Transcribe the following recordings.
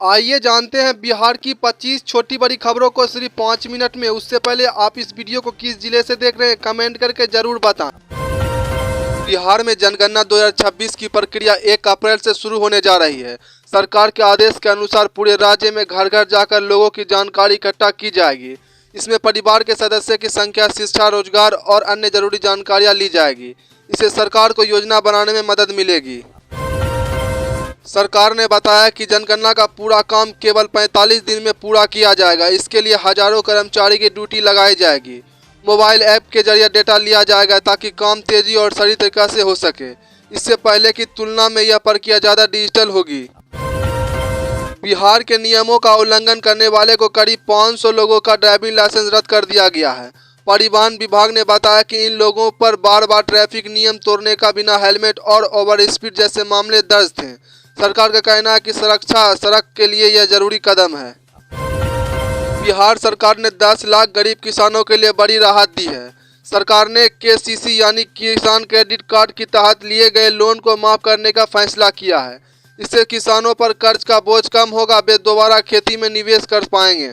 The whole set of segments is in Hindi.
आइए जानते हैं बिहार की 25 छोटी बड़ी खबरों को सिर्फ 5 मिनट में। उससे पहले आप इस वीडियो को किस जिले से देख रहे हैं कमेंट करके जरूर बताएं। बिहार में जनगणना 2026 की प्रक्रिया 1 अप्रैल से शुरू होने जा रही है। सरकार के आदेश के अनुसार पूरे राज्य में घर घर जाकर लोगों की जानकारी इकट्ठा की जाएगी। इसमें परिवार के सदस्य की संख्या, शिक्षा, रोजगार और अन्य जरूरी जानकारियाँ ली जाएगी। इससे सरकार को योजना बनाने में मदद मिलेगी। सरकार ने बताया कि जनगणना का पूरा काम केवल 45 दिन में पूरा किया जाएगा। इसके लिए हजारों कर्मचारी की ड्यूटी लगाई जाएगी। मोबाइल ऐप के जरिए डेटा लिया जाएगा ताकि काम तेजी और सही तरीके से हो सके। इससे पहले की तुलना में यह प्रक्रिया ज़्यादा डिजिटल होगी। बिहार के नियमों का उल्लंघन करने वाले को करीब 500 लोगों का ड्राइविंग लाइसेंस रद्द कर दिया गया है। परिवहन विभाग ने बताया कि इन लोगों पर बार बार ट्रैफिक नियम तोड़ने का, बिना हेलमेट और ओवर स्पीड जैसे मामले दर्ज थे। सरकार का कहना है कि सुरक्षा सड़क के लिए यह जरूरी कदम है। बिहार सरकार ने 10 लाख गरीब किसानों के लिए बड़ी राहत दी है। सरकार ने केसीसी यानी किसान क्रेडिट कार्ड के तहत लिए गए लोन को माफ करने का फैसला किया है। इससे किसानों पर कर्ज का बोझ कम होगा, वे दोबारा खेती में निवेश कर पाएंगे।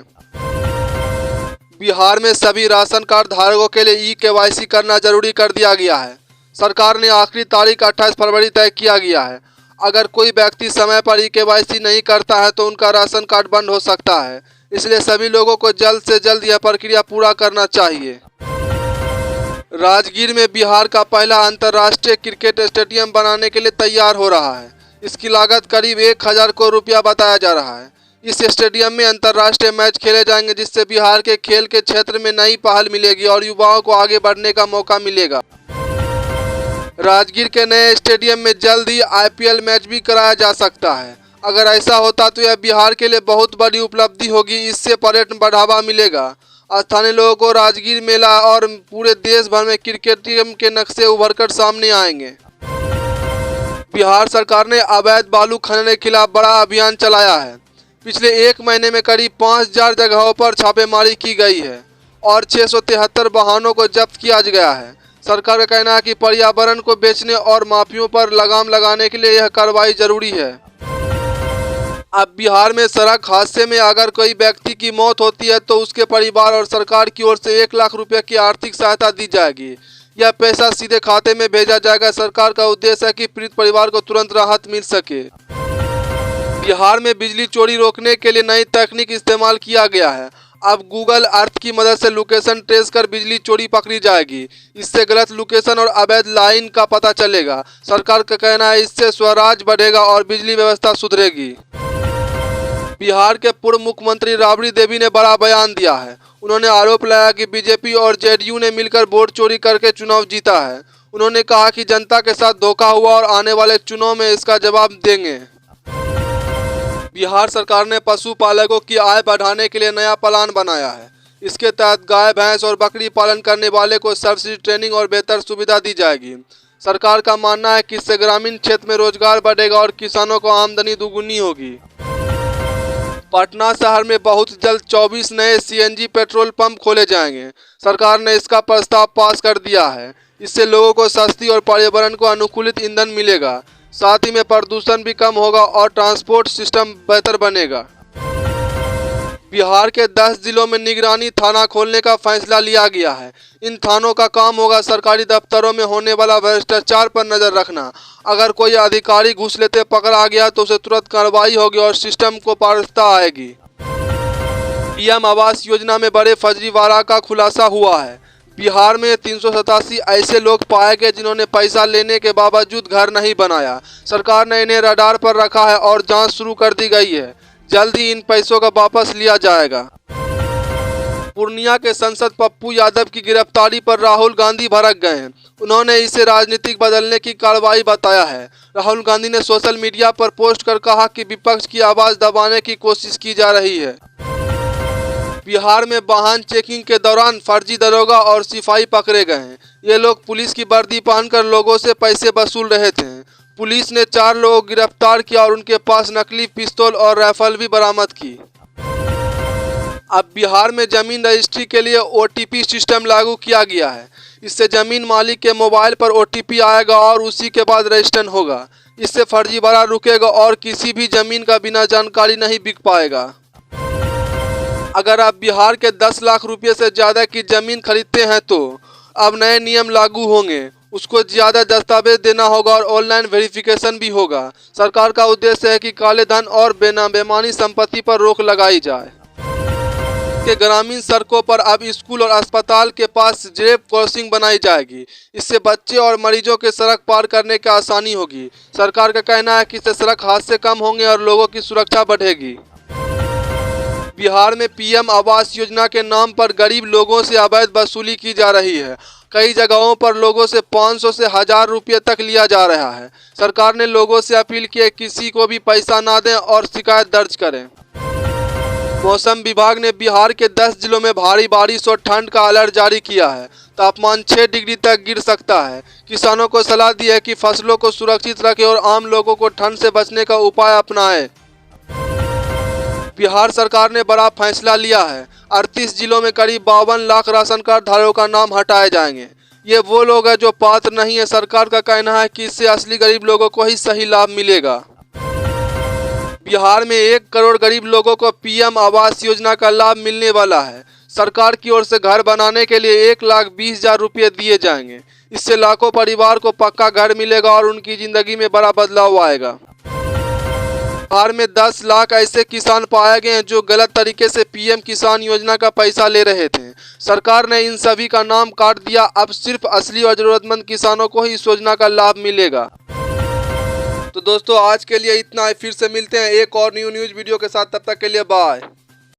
बिहार में सभी राशन कार्ड धारकों के लिए ई-केवाईसी करना जरूरी कर दिया गया है। सरकार ने आखिरी तारीख 28 फरवरी तय किया गया है। अगर कोई व्यक्ति समय पर ई-केवाईसी नहीं करता है तो उनका राशन कार्ड बंद हो सकता है। इसलिए सभी लोगों को जल्द से जल्द यह प्रक्रिया पूरा करना चाहिए। राजगीर में बिहार का पहला अंतर्राष्ट्रीय क्रिकेट स्टेडियम बनाने के लिए तैयार हो रहा है। इसकी लागत करीब 1000 करोड़ रुपया बताया जा रहा है। इस स्टेडियम में अंतर्राष्ट्रीय मैच खेले जाएंगे, जिससे बिहार के खेल के क्षेत्र में नई पहल मिलेगी और युवाओं को आगे बढ़ने का मौका मिलेगा। राजगीर के नए स्टेडियम में जल्द ही आईपीएल मैच भी कराया जा सकता है। अगर ऐसा होता तो यह बिहार के लिए बहुत बड़ी उपलब्धि होगी। इससे पर्यटन बढ़ावा मिलेगा। स्थानीय लोगों को राजगीर मेला और पूरे देश भर में क्रिकेट के नक्शे उभरकर सामने आएंगे। बिहार सरकार ने अवैध बालू खनन के खिलाफ बड़ा अभियान चलाया है। पिछले 1 महीने में करीब 5000 जगहों पर छापेमारी की गई है और 673 वाहनों को जब्त किया गया है। सरकार का कहना है कि पर्यावरण को बेचने और माफियों पर लगाम लगाने के लिए यह कार्रवाई जरूरी है। अब बिहार में सड़क हादसे में अगर कोई व्यक्ति की मौत होती है तो उसके परिवार और सरकार की ओर से 1 लाख रुपए की आर्थिक सहायता दी जाएगी। यह पैसा सीधे खाते में भेजा जाएगा। सरकार का उद्देश्य है कि पीड़ित परिवार को तुरंत राहत मिल सके। बिहार में बिजली चोरी रोकने के लिए नई तकनीक इस्तेमाल किया गया है। अब गूगल अर्थ की मदद से लोकेशन ट्रेस कर बिजली चोरी पकड़ी जाएगी। इससे गलत लोकेशन और अवैध लाइन का पता चलेगा। सरकार का कहना है इससे स्वराज बढ़ेगा और बिजली व्यवस्था सुधरेगी। बिहार के पूर्व मुख्यमंत्री राबड़ी देवी ने बड़ा बयान दिया है। उन्होंने आरोप लगाया कि बीजेपी और जेडीयू ने मिलकर वोट चोरी करके चुनाव जीता है। उन्होंने कहा कि जनता के साथ धोखा हुआ और आने वाले चुनाव में इसका जवाब देंगे। बिहार सरकार ने पशुपालकों की आय बढ़ाने के लिए नया प्लान बनाया है। इसके तहत गाय, भैंस और बकरी पालन करने वाले को सब्सिडी, ट्रेनिंग और बेहतर सुविधा दी जाएगी। सरकार का मानना है कि इससे ग्रामीण क्षेत्र में रोजगार बढ़ेगा और किसानों को आमदनी दुगुनी होगी। पटना शहर में बहुत जल्द 24 नए सीएनजी पेट्रोल पंप खोले जाएंगे। सरकार ने इसका प्रस्ताव पास कर दिया है। इससे लोगों को सस्ती और पर्यावरण को अनुकूलित ईंधन मिलेगा। साथ ही में प्रदूषण भी कम होगा और ट्रांसपोर्ट सिस्टम बेहतर बनेगा। बिहार के 10 जिलों में निगरानी थाना खोलने का फैसला लिया गया है। इन थानों का काम होगा सरकारी दफ्तरों में होने वाला भ्रष्टाचार पर नजर रखना। अगर कोई अधिकारी घूस लेते पकड़ा गया तो उसे तुरंत कार्रवाई होगी और सिस्टम को पारदर्शिता आएगी। पीएम आवास योजना में बड़े फर्जीवाड़ा का खुलासा हुआ है। बिहार में 387 ऐसे लोग पाए गए जिन्होंने पैसा लेने के बावजूद घर नहीं बनाया। सरकार ने इन्हें रडार पर रखा है और जांच शुरू कर दी गई है। जल्द ही इन पैसों का वापस लिया जाएगा। पूर्णिया के सांसद पप्पू यादव की गिरफ्तारी पर राहुल गांधी भड़क गए हैं। उन्होंने इसे राजनीतिक बदलने की कार्रवाई बताया है। राहुल गांधी ने सोशल मीडिया पर पोस्ट कर कहा कि विपक्ष की आवाज दबाने की कोशिश की जा रही है। बिहार में वाहन चेकिंग के दौरान फर्जी दरोगा और सिपाही पकड़े गए हैं। ये लोग पुलिस की वर्दी पहनकर लोगों से पैसे वसूल रहे थे। पुलिस ने 4 लोगों को गिरफ्तार किया और उनके पास नकली पिस्तौल और राइफल भी बरामद की। अब बिहार में जमीन रजिस्ट्री के लिए ओटीपी सिस्टम लागू किया गया है। इससे जमीन मालिक के मोबाइल पर ओटीपी आएगा और उसी के बाद रजिस्ट्रेशन होगा। इससे फर्जीवाड़ा रुकेगा और किसी भी जमीन का बिना जानकारी नहीं बिक पाएगा। अगर आप बिहार के 10 लाख रुपए से ज़्यादा की ज़मीन खरीदते हैं तो अब नए नियम लागू होंगे। उसको ज़्यादा दस्तावेज देना होगा और ऑनलाइन वेरिफिकेशन भी होगा। सरकार का उद्देश्य है कि काले धन और बेनामी संपत्ति पर रोक लगाई जाए। के ग्रामीण सड़कों पर अब स्कूल और अस्पताल के पास जेब क्रॉसिंग बनाई जाएगी। इससे बच्चे और मरीजों के सड़क पार करने की आसानी होगी। सरकार का कहना है कि इससे सड़क हादसे कम होंगे और लोगों की सुरक्षा बढ़ेगी। बिहार में पीएम आवास योजना के नाम पर गरीब लोगों से अवैध वसूली की जा रही है। कई जगहों पर लोगों से 500 से 1000 रुपये तक लिया जा रहा है। सरकार ने लोगों से अपील की है किसी को भी पैसा ना दें और शिकायत दर्ज करें। मौसम विभाग ने बिहार के 10 जिलों में भारी बारिश और ठंड का अलर्ट जारी किया है। तापमान 6 डिग्री तक गिर सकता है। किसानों को सलाह दी है कि फसलों को सुरक्षित रखें और आम लोगों को ठंड से बचने का उपाय अपनाएं। बिहार सरकार ने बड़ा फैसला लिया है। 38 जिलों में करीब 52 लाख राशन कार्ड धारकों का नाम हटाए जाएंगे। ये वो लोग हैं जो पात्र नहीं है। सरकार का कहना है कि इससे असली गरीब लोगों को ही सही लाभ मिलेगा। बिहार में 1 करोड़ गरीब लोगों को पीएम आवास योजना का लाभ मिलने वाला है। सरकार की ओर से घर बनाने के लिए 1,20,000 रुपये दिए जाएंगे। इससे लाखों परिवार को पक्का घर मिलेगा और उनकी जिंदगी में बड़ा बदलाव आएगा। बिहार में 10 लाख ऐसे किसान पाए गए हैं जो गलत तरीके से पीएम किसान योजना का पैसा ले रहे थे। सरकार ने इन सभी का नाम काट दिया। अब सिर्फ असली और जरूरतमंद किसानों को ही इस योजना का लाभ मिलेगा। तो दोस्तों आज के लिए इतना ही। फिर से मिलते हैं एक और न्यूज़ वीडियो के साथ। तब तक के लिए बाय।